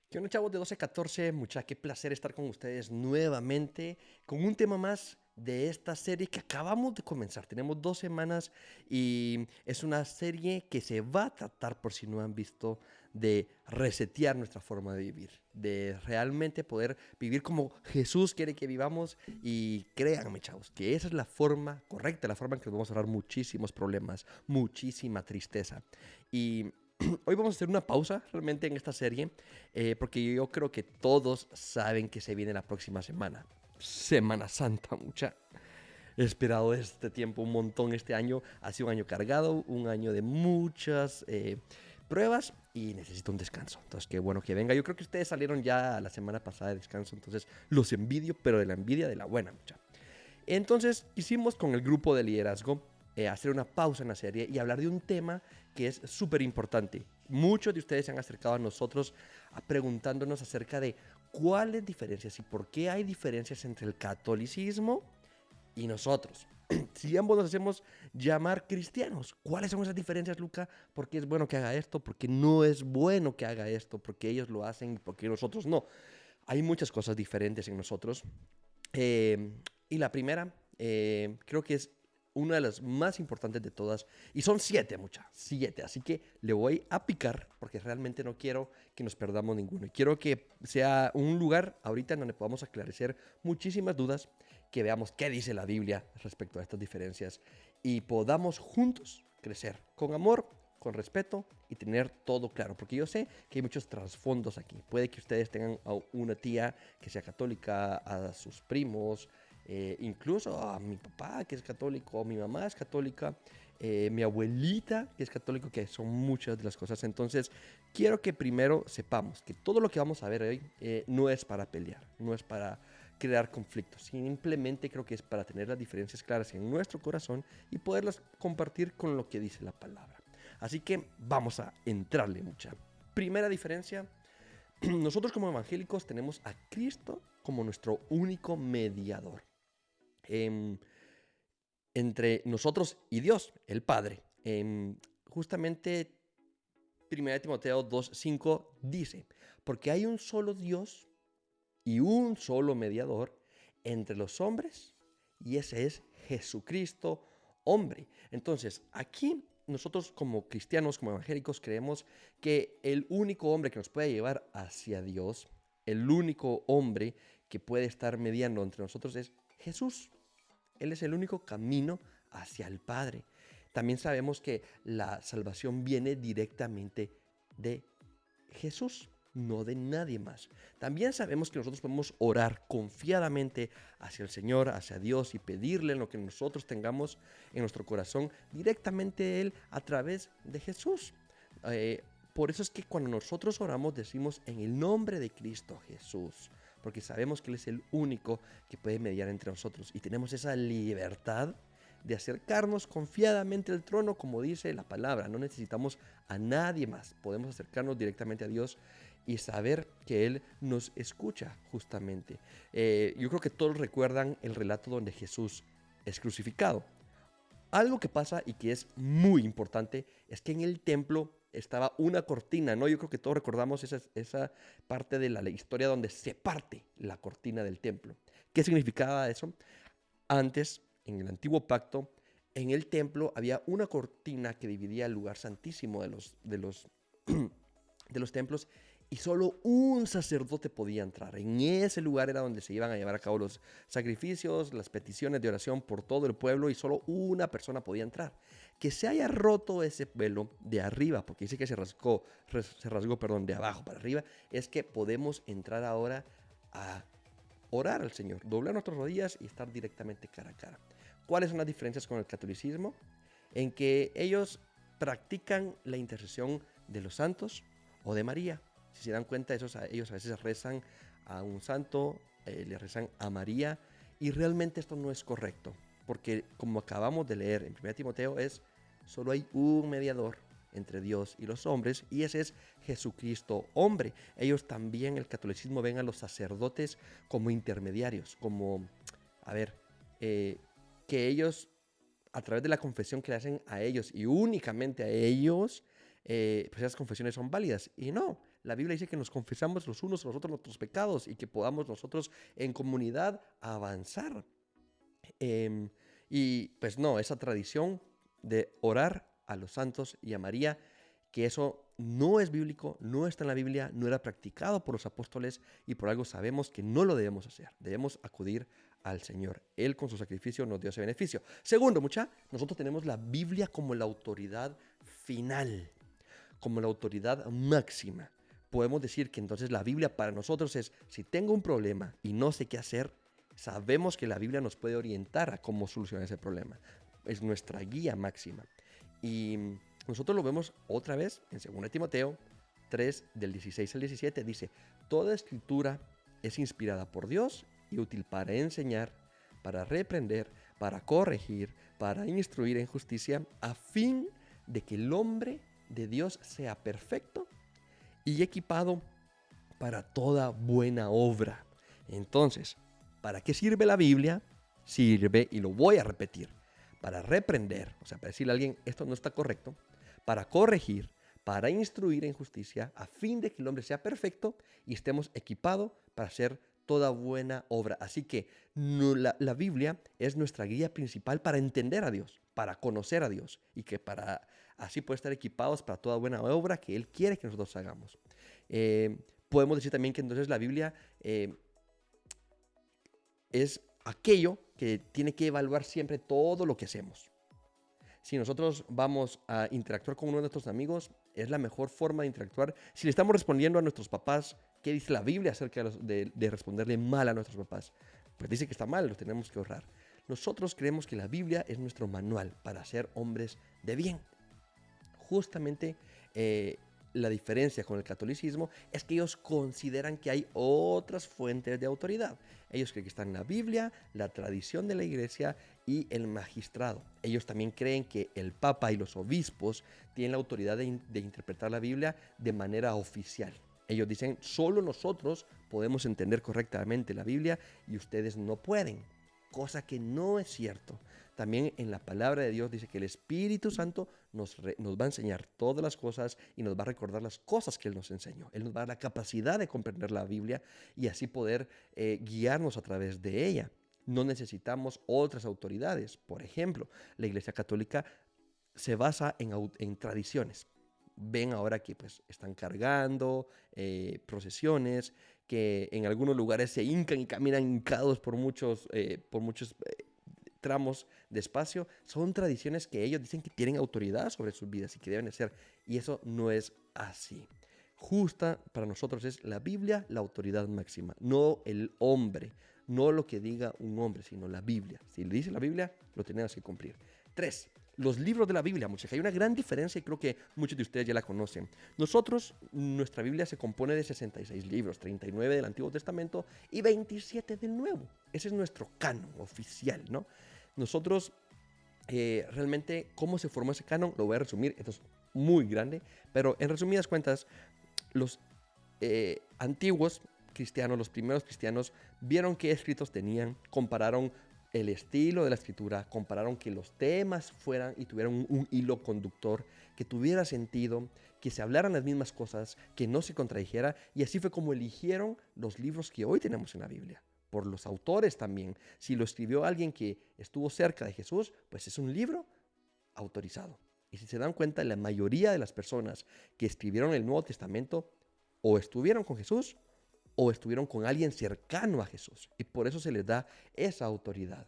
¿Qué onda, chavos de 12-14? Mucha, qué placer estar con ustedes nuevamente con un tema más de esta serie que acabamos de comenzar. Tenemos 2 semanas y es una serie que se va a tratar, por si no han visto, de resetear nuestra forma de vivir, de realmente poder vivir como Jesús quiere que vivamos. Y créanme, chavos, que esa es la forma correcta, la forma en que nos vamos a ahorrar muchísimos problemas, muchísima tristeza. Y hoy vamos a hacer una pausa realmente en esta serie, porque yo creo que todos saben que se viene la próxima semana. Semana Santa, mucha. He esperado este tiempo un montón. Este año ha sido un año cargado, un año de muchas pruebas y necesito un descanso. Entonces, qué bueno que venga. Yo creo que ustedes salieron ya la semana pasada de descanso, entonces los envidio, pero de la envidia de la buena, mucha. Entonces quisimos con el grupo de liderazgo hacer una pausa en la serie y hablar de un tema que es súper importante. Muchos de ustedes se han acercado a nosotros preguntándonos acerca de cuáles diferencias y por qué hay diferencias entre el catolicismo y nosotros. Si ambos nos hacemos llamar cristianos, ¿cuáles son esas diferencias, Luca? ¿Por qué es bueno que haga esto? ¿Por qué no es bueno que haga esto? ¿Por qué ellos lo hacen y por qué nosotros no? Hay muchas cosas diferentes en nosotros. Eh, y la primera, creo que es una de las más importantes de todas. Y son 7, muchas, 7. Así que le voy a picar porque realmente no quiero que nos perdamos ninguno. Y quiero que sea un lugar ahorita en donde podamos aclarecer muchísimas dudas, que veamos qué dice la Biblia respecto a estas diferencias y podamos juntos crecer con amor, con respeto y tener todo claro. Porque yo sé que hay muchos trasfondos aquí. Puede que ustedes tengan a una tía que sea católica, a sus primos, incluso a mi papá que es católico, mi mamá es católica, mi abuelita que es católico, que son muchas de las cosas. Entonces, quiero que primero sepamos que todo lo que vamos a ver hoy no es para pelear, no es para crear conflictos. Simplemente creo que es para tener las diferencias claras en nuestro corazón y poderlas compartir con lo que dice la palabra. Así que vamos a entrarle, mucha. Primera diferencia, nosotros como evangélicos tenemos a Cristo como nuestro único mediador em, entre nosotros y Dios, el Padre. Justamente 1 Timoteo 2:5 dice, porque hay un solo Dios y un solo mediador entre los hombres, y ese es Jesucristo, hombre. Entonces, aquí nosotros como cristianos, como evangélicos, creemos que el único hombre que nos puede llevar hacia Dios, el único hombre que puede estar mediando entre nosotros es Jesús. Él es el único camino hacia el Padre. También sabemos que la salvación viene directamente de Jesús, no de nadie más. También sabemos que nosotros podemos orar confiadamente hacia el Señor, hacia Dios y pedirle lo que nosotros tengamos en nuestro corazón directamente a Él a través de Jesús. Por eso es que cuando nosotros oramos decimos en el nombre de Cristo Jesús, porque sabemos que Él es el único que puede mediar entre nosotros y tenemos esa libertad de acercarnos confiadamente al trono, como dice la palabra. No necesitamos a nadie más. Podemos acercarnos directamente a Dios y saber que Él nos escucha justamente. Yo creo que todos recuerdan el relato donde Jesús es crucificado. Algo que pasa y que es muy importante es que en el templo estaba una cortina, ¿no? Yo creo que todos recordamos esa parte de la historia donde se parte la cortina del templo. ¿Qué significaba eso? Antes, en el antiguo pacto, en el templo había una cortina que dividía el lugar santísimo de los templos y solo un sacerdote podía entrar. En ese lugar era donde se iban a llevar a cabo los sacrificios, las peticiones de oración por todo el pueblo y solo una persona podía entrar. Que se haya roto ese velo de arriba, porque dice que se rasgó, perdón, de abajo para arriba, es que podemos entrar ahora a orar al Señor, doblar nuestras rodillas y estar directamente cara a cara. ¿Cuáles son las diferencias con el catolicismo? En que ellos practican la intercesión de los santos o de María. Si se dan cuenta, ellos a veces rezan a un santo, le rezan a María, y realmente esto no es correcto, porque como acabamos de leer en 1 Timoteo, solo hay un mediador entre Dios y los hombres, y ese es Jesucristo, hombre. Ellos también, el catolicismo, ven a los sacerdotes como intermediarios, como, a ver, que ellos, a través de la confesión que le hacen a ellos y únicamente a ellos, pues esas confesiones son válidas. Y no, La Biblia dice que nos confesamos los unos a los otros nuestros pecados y que podamos nosotros en comunidad avanzar. Em, y pues no, esa tradición de orar a los santos y a María, que eso no es bíblico, no está en la Biblia, no era practicado por los apóstoles y por algo sabemos que no lo debemos hacer. Debemos acudir al Señor. Él con su sacrificio nos dio ese beneficio. Segundo, nosotros tenemos la Biblia como la autoridad final, como la autoridad máxima. Podemos decir que entonces la Biblia para nosotros es, si tengo un problema y no sé qué hacer, sabemos que la Biblia nos puede orientar a cómo solucionar ese problema. Es nuestra guía máxima. Y nosotros lo vemos otra vez en 2 Timoteo 3, del 16 al 17. Dice, toda escritura es inspirada por Dios y útil para enseñar, para reprender, para corregir, para instruir en justicia, a fin de que el hombre de Dios sea perfecto y equipado para toda buena obra. Entonces, ¿para qué sirve la Biblia? Sirve, y lo voy a repetir, para reprender, o sea, para decirle a alguien, esto no está correcto, para corregir, para instruir en justicia, a fin de que el hombre sea perfecto y estemos equipados para hacer toda buena obra. Así que la Biblia es nuestra guía principal para entender a Dios, para conocer a Dios y que para así poder estar equipados para toda buena obra que Él quiere que nosotros hagamos. Podemos decir también que entonces la Biblia es aquello que tiene que evaluar siempre todo lo que hacemos. Si nosotros vamos a interactuar con uno de nuestros amigos, es la mejor forma de interactuar. Si le estamos respondiendo a nuestros papás, ¿qué dice la Biblia acerca de responderle mal a nuestros papás? Pues dice que está mal, lo tenemos que ahorrar. Nosotros creemos que la Biblia es nuestro manual para ser hombres de bien. Justamente la diferencia con el catolicismo es que ellos consideran que hay otras fuentes de autoridad. Ellos creen que están en la Biblia, la tradición de la iglesia y el magistrado. Ellos también creen que el Papa y los obispos tienen la autoridad de interpretar la Biblia de manera oficial. Ellos dicen, solo nosotros podemos entender correctamente la Biblia y ustedes no pueden, cosa que no es cierto. También en la palabra de Dios dice que el Espíritu Santo nos va a enseñar todas las cosas y nos va a recordar las cosas que Él nos enseñó. Él nos va a dar la capacidad de comprender la Biblia y así poder guiarnos a través de ella. No necesitamos otras autoridades. Por ejemplo, la Iglesia Católica se basa en tradiciones. Ven ahora que pues, están cargando procesiones, que en algunos lugares se hincan y caminan hincados por muchos tramos de espacio. Son tradiciones que ellos dicen que tienen autoridad sobre sus vidas y que deben ser. Y eso no es así. Justa para nosotros es la Biblia la autoridad máxima, no el hombre, no lo que diga un hombre, sino la Biblia. Si le dice la Biblia, lo tenemos que cumplir. 3. Los libros de la Biblia, muchachos. Hay una gran diferencia y creo que muchos de ustedes ya la conocen. Nuestra Biblia se compone de 66 libros, 39 del Antiguo Testamento y 27 del Nuevo. Ese es nuestro canon oficial, ¿no? Nosotros, realmente, ¿cómo se formó ese canon? Lo voy a resumir, esto es muy grande, pero en resumidas cuentas, los antiguos cristianos, los primeros cristianos, vieron qué escritos tenían, compararon el estilo de la escritura, compararon que los temas fueran y tuvieran un hilo conductor, que tuviera sentido, que se hablaran las mismas cosas, que no se contradijera, y así fue como eligieron los libros que hoy tenemos en la Biblia. Por los autores también. Si lo escribió alguien que estuvo cerca de Jesús, pues es un libro autorizado. Y si se dan cuenta, la mayoría de las personas que escribieron el Nuevo Testamento o estuvieron con Jesús o estuvieron con alguien cercano a Jesús. Y por eso se les da esa autoridad.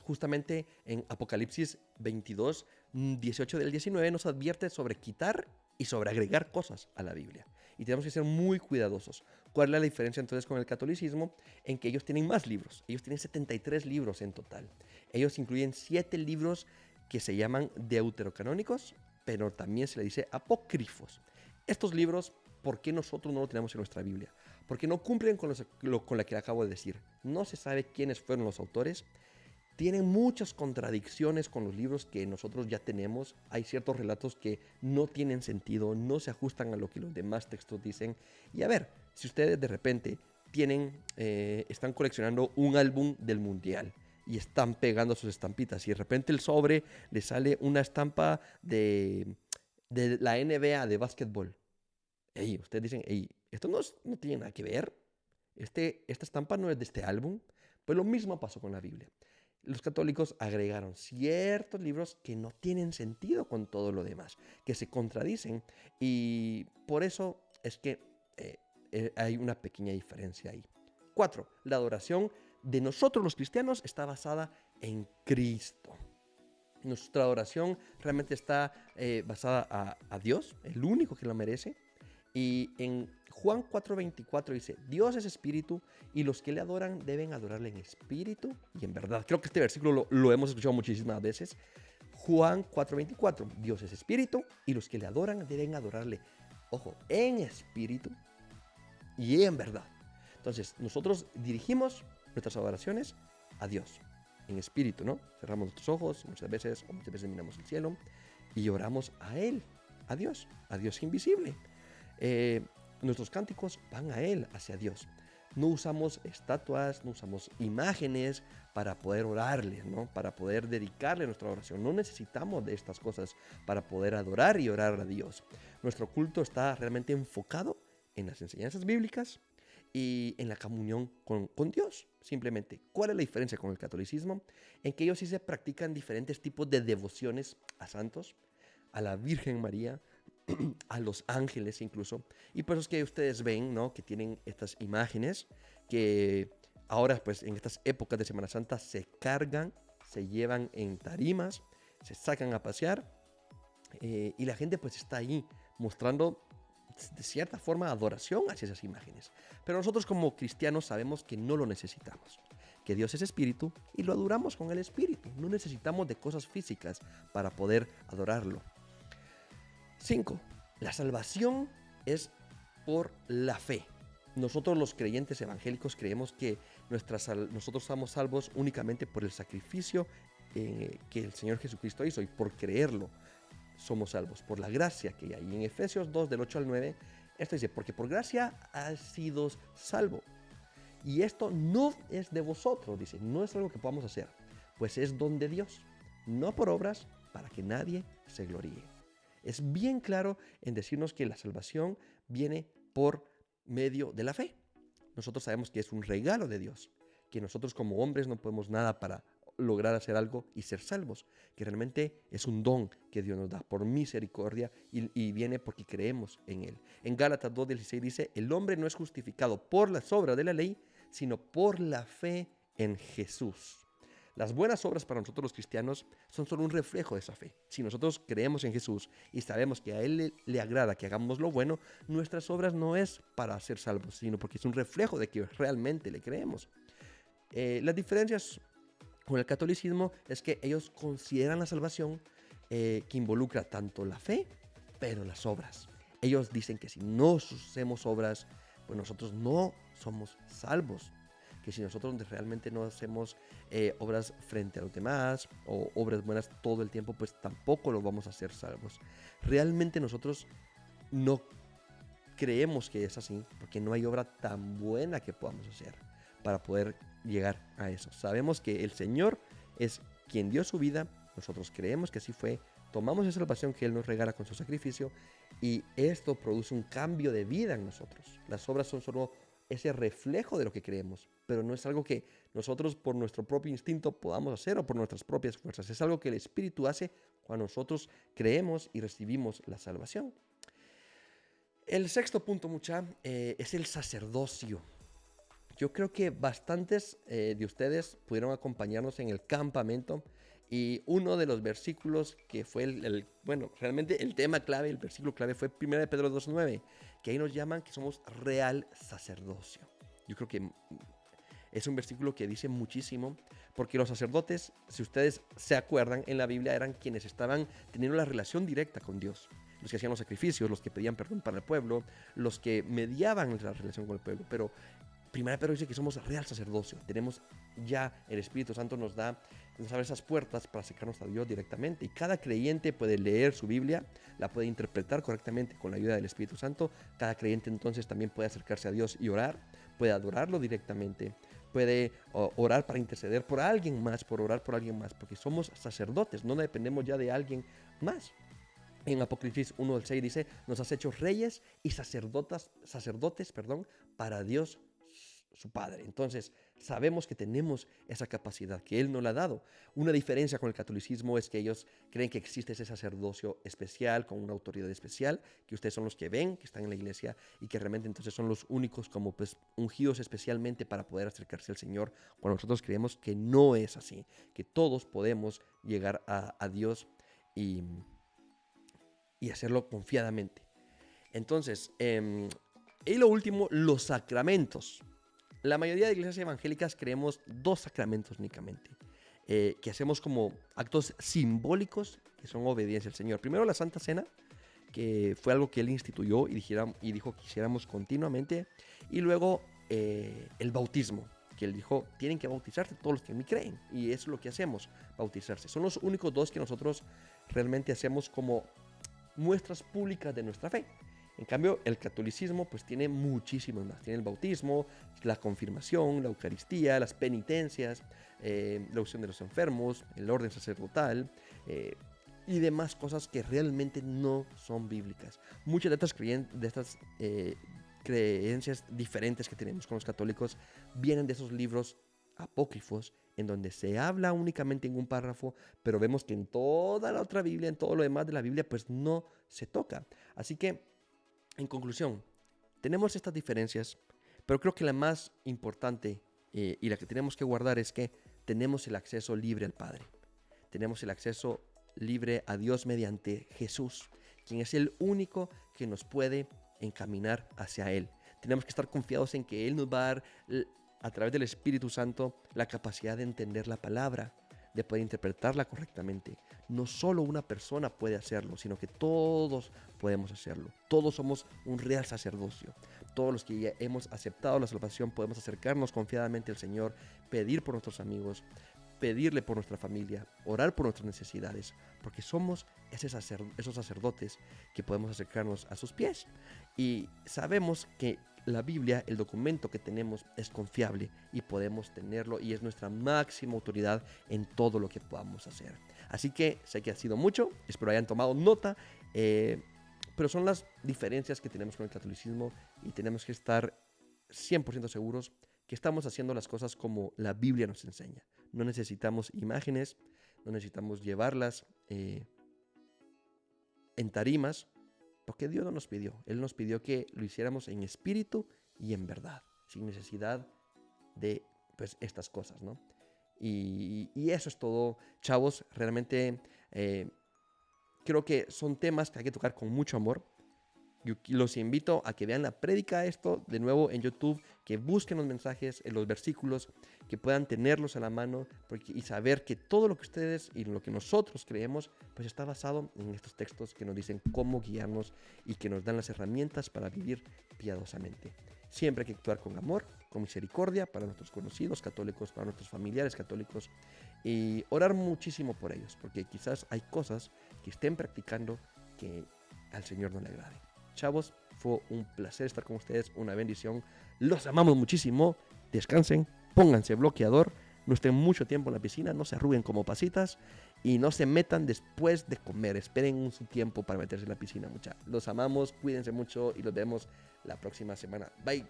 Justamente en Apocalipsis 22, 18 del 19 nos advierte sobre quitar y sobre agregar cosas a la Biblia. Y tenemos que ser muy cuidadosos. ¿Cuál es la diferencia entonces con el catolicismo? En que ellos tienen más libros. Ellos tienen 73 libros en total. Ellos incluyen 7 libros que se llaman deuterocanónicos, pero también se le dice apócrifos. Estos libros, ¿por qué nosotros no lo tenemos en nuestra Biblia? Porque no cumplen con la que acabo de decir. No se sabe quiénes fueron los autores. Tienen muchas contradicciones con los libros que nosotros ya tenemos. Hay ciertos relatos que no tienen sentido, no se ajustan a lo que los demás textos dicen. Y a ver, si ustedes de repente están coleccionando un álbum del Mundial y están pegando sus estampitas y de repente el sobre le sale una estampa de de la NBA de básquetbol. Ey, ustedes dicen, ey, esto no tiene nada que ver. Esta estampa no es de este álbum. Pues lo mismo pasó con la Biblia. Los católicos agregaron ciertos libros que no tienen sentido con todo lo demás, que se contradicen. Y por eso es que hay una pequeña diferencia ahí. 4. La adoración de nosotros los cristianos está basada en Cristo. Nuestra adoración realmente está basada a Dios, el único que lo merece. Y en Juan 4:24 dice, Dios es espíritu y los que le adoran deben adorarle en espíritu y en verdad. Creo que este versículo lo hemos escuchado muchísimas veces. Juan 4:24, Dios es espíritu y los que le adoran deben adorarle, ojo, en espíritu y en verdad. Entonces, nosotros dirigimos nuestras adoraciones a Dios, en espíritu, ¿no? Cerramos nuestros ojos muchas veces miramos el cielo y oramos a Él, a Dios invisible. Nuestros cánticos van a Él, hacia Dios. No usamos estatuas, no usamos imágenes para poder orarle, ¿no? Para poder dedicarle nuestra oración. No necesitamos de estas cosas para poder adorar y orar a Dios. Nuestro culto está realmente enfocado en las enseñanzas bíblicas y en la comunión con Dios. Simplemente, ¿cuál es la diferencia con el catolicismo? En que ellos sí se practican diferentes tipos de devociones a santos, a la Virgen María, a los ángeles incluso. Y por eso es que ustedes ven, ¿no?, que tienen estas imágenes que ahora, pues, en estas épocas de Semana Santa se cargan, se llevan en tarimas, se sacan a pasear y la gente pues está ahí mostrando de cierta forma adoración hacia esas imágenes. Pero nosotros como cristianos sabemos que no lo necesitamos, que Dios es espíritu y lo adoramos con el espíritu. No necesitamos de cosas físicas para poder adorarlo. 5. La salvación es por la fe. Nosotros los creyentes evangélicos creemos que nosotros somos salvos únicamente por el sacrificio que el Señor Jesucristo hizo, y por creerlo somos salvos, por la gracia que hay. Y en Efesios 2, del 8 al 9, esto dice, porque por gracia has sido salvo. Y esto no es de vosotros, dice, no es algo que podamos hacer, pues es don de Dios, no por obras, para que nadie se gloríe. Es bien claro en decirnos que la salvación viene por medio de la fe. Nosotros sabemos que es un regalo de Dios, que nosotros como hombres no podemos nada para lograr hacer algo y ser salvos, que realmente es un don que Dios nos da por misericordia y viene porque creemos en Él. En Gálatas 2:16 dice, el hombre no es justificado por las obras de la ley, sino por la fe en Jesús. Las buenas obras para nosotros los cristianos son solo un reflejo de esa fe. Si nosotros creemos en Jesús y sabemos que a Él le agrada que hagamos lo bueno, nuestras obras no es para ser salvos, sino porque es un reflejo de que realmente le creemos. Las diferencias con el catolicismo es que ellos consideran la salvación que involucra tanto la fe, pero las obras. Ellos dicen que si no hacemos obras, pues nosotros no somos salvos. Que si nosotros realmente no hacemos obras frente a los demás o obras buenas todo el tiempo, pues tampoco lo vamos a hacer salvos. Realmente nosotros no creemos que es así, porque no hay obra tan buena que podamos hacer para poder llegar a eso. Sabemos que el Señor es quien dio su vida, nosotros creemos que así fue, tomamos esa salvación que Él nos regala con su sacrificio y esto produce un cambio de vida en nosotros. Las obras son solo ese reflejo de lo que creemos, pero no es algo que nosotros por nuestro propio instinto podamos hacer o por nuestras propias fuerzas. Es algo que el Espíritu hace cuando nosotros creemos y recibimos la salvación. El sexto punto, es el sacerdocio. Yo creo que bastantes de ustedes pudieron acompañarnos en el campamento y uno de los versículos que fue realmente el tema clave, el versículo clave fue 1 Pedro 2:9, que ahí nos llaman que somos real sacerdocio. Yo creo que es un versículo que dice muchísimo, porque los sacerdotes, si ustedes se acuerdan, en la Biblia eran quienes estaban teniendo la relación directa con Dios. Los que hacían los sacrificios, los que pedían perdón para el pueblo, los que mediaban la relación con el pueblo. Pero 1 Pedro dice que somos real sacerdocio. Tenemos ya, el Espíritu Santo nos abre esas puertas para acercarnos a Dios directamente. Y cada creyente puede leer su Biblia, la puede interpretar correctamente con la ayuda del Espíritu Santo. Cada creyente entonces también puede acercarse a Dios y orar, puede adorarlo directamente, puede orar para interceder por alguien más, por orar por alguien más, porque somos sacerdotes, no dependemos ya de alguien más. En Apocalipsis 1:6 dice, nos has hecho reyes y sacerdotes, para Dios su Padre. Entonces, sabemos que tenemos esa capacidad, que Él nos la ha dado. Una diferencia con el catolicismo es que ellos creen que existe ese sacerdocio especial, con una autoridad especial, que ustedes son los que ven, que están en la iglesia, y que realmente entonces son los únicos como pues ungidos especialmente para poder acercarse al Señor, cuando nosotros creemos que no es así, que todos podemos llegar a Dios y hacerlo confiadamente. Entonces, y lo último, los sacramentos. La mayoría de iglesias evangélicas creemos dos sacramentos únicamente, que hacemos como actos simbólicos que son obediencia al Señor. Primero la Santa Cena, que fue algo que Él instituyó y dijo que hiciéramos continuamente. Y luego el bautismo, que Él dijo, tienen que bautizarse todos los que en mí creen. Y eso es lo que hacemos, bautizarse. Son los únicos dos que nosotros realmente hacemos como muestras públicas de nuestra fe. En cambio, el catolicismo pues tiene muchísimos más. Tiene el bautismo, la confirmación, la Eucaristía, las penitencias, la unción de los enfermos, el orden sacerdotal y demás cosas que realmente no son bíblicas. Muchas de estas creencias diferentes que tenemos con los católicos vienen de esos libros apócrifos en donde se habla únicamente en un párrafo, pero vemos que en toda la otra Biblia, en todo lo demás de la Biblia, pues no se toca. Así que, en conclusión, tenemos estas diferencias, pero creo que la más importante y la que tenemos que guardar es que tenemos el acceso libre al Padre. Tenemos el acceso libre a Dios mediante Jesús, quien es el único que nos puede encaminar hacia Él. Tenemos que estar confiados en que Él nos va a dar, a través del Espíritu Santo, la capacidad de entender la palabra, de poder interpretarla correctamente. No solo una persona puede hacerlo, sino que todos podemos hacerlo. Todos somos un real sacerdocio. Todos los que ya hemos aceptado la salvación podemos acercarnos confiadamente al Señor, pedir por nuestros amigos, pedirle por nuestra familia, orar por nuestras necesidades, porque somos esos sacerdotes que podemos acercarnos a sus pies. Y sabemos que la Biblia, el documento que tenemos, es confiable y podemos tenerlo y es nuestra máxima autoridad en todo lo que podamos hacer. Así que sé que ha sido mucho, espero hayan tomado nota, pero son las diferencias que tenemos con el catolicismo y tenemos que estar 100% seguros que estamos haciendo las cosas como la Biblia nos enseña. No necesitamos imágenes, no necesitamos llevarlas en tarimas, porque Dios no nos pidió. Él nos pidió que lo hiciéramos en espíritu y en verdad, sin necesidad de pues, estas cosas, ¿no? Y eso es todo, chavos. Realmente creo que son temas que hay que tocar con mucho amor. Yo los invito a que vean la prédica esto de nuevo en YouTube, que busquen los mensajes, los versículos, que puedan tenerlos a la mano y saber que todo lo que ustedes y lo que nosotros creemos pues está basado en estos textos que nos dicen cómo guiarnos y que nos dan las herramientas para vivir piadosamente. Siempre hay que actuar con amor, con misericordia para nuestros conocidos católicos, para nuestros familiares católicos y orar muchísimo por ellos, porque quizás hay cosas que estén practicando que al Señor no le agrade. Chavos, fue un placer estar con ustedes, una bendición. Los amamos muchísimo. Descansen, pónganse bloqueador, no estén mucho tiempo en la piscina, no se arruguen como pasitas y no se metan después de comer. Esperen su tiempo para meterse en la piscina, muchachos. Los amamos, cuídense mucho y los vemos la próxima semana. Bye.